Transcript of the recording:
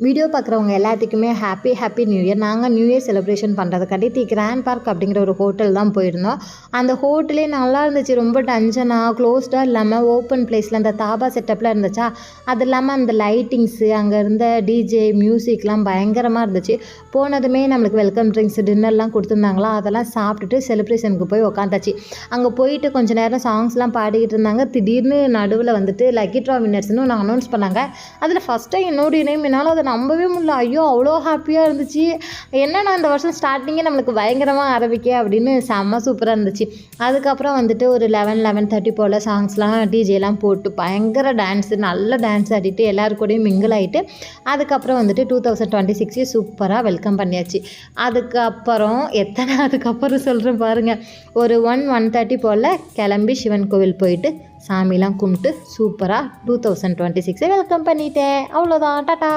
Video பார்க்குறவங்க எல்லாத்துக்குமே happy new year. நாங்கள் நியூ இயர் செலிப்ரேஷன் பண்ணுறதுக்காண்டி கிராண்ட் பார்க் அப்படிங்கிற ஒரு ஹோட்டல் தான் போயிருந்தோம். அந்த ஹோட்டலே நல்லா இருந்துச்சு. ரொம்ப டென்ஷனாக க்ளோஸ்டாக இல்லாமல் ஓப்பன் பிளேஸில் அந்த தாபா செட்டப்பில் இருந்துச்சா. அது இல்லாமல் அந்த லைட்டிங்ஸு அங்கே இருந்த டிஜே மியூசிக்லாம் பயங்கரமாக இருந்துச்சு. போனதுமே நம்மளுக்கு வெல்கம் ட்ரிங்க்ஸ் டின்னர்லாம் கொடுத்துருந்தாங்களா, அதெல்லாம் சாப்பிட்டுட்டு செலிப்ரேஷனுக்கு போய் உக்காந்தாச்சு. அங்கே போயிட்டு கொஞ்சம் நேரம் சாங்ஸ்லாம் பாடிக்கிட்டு இருந்தாங்க. திடீர்னு நடுவில் வந்துட்டு லக்கி ட்ரா வின்னர்ஸ்னு ஒன்று அனௌன்ஸ் பண்ணாங்க. அதில் ஃபஸ்ட் டைம் என்னோட நேம், என்னால் அதை நம்பவே முடியல. ஐயோ அவ்வளோ ஹாப்பியாக இருந்துச்சு. என்னன்னா இந்த வருஷம் ஸ்டார்டிங்கே நம்மளுக்கு பயங்கரமாக ஆரம்பிக்க அப்படின்னு செம்ம சூப்பராக இருந்துச்சு. அதுக்கப்புறம் வந்துட்டு ஒரு 11:30 போல் சாங்ஸ்லாம் டிஜேலாம் போட்டு பயங்கர டான்ஸு, நல்ல டான்ஸ் ஆடிட்டு எல்லாரு கூடயும் மிங்கிள் ஆகிட்டு அதுக்கப்புறம் வந்துட்டு 2026 சூப்பராக வெல்கம் பண்ணியாச்சு. அதுக்கப்புறம் சொல்கிறேன் பாருங்கள், ஒரு 1:30 போல் கிளம்பி சிவன் கோவில் போயிட்டு சாமிலாம் கும்பிட்டு சூப்பராக 2026 வெல்கம் பண்ணிட்டேன். அவ்வளோதான், டாட்டா.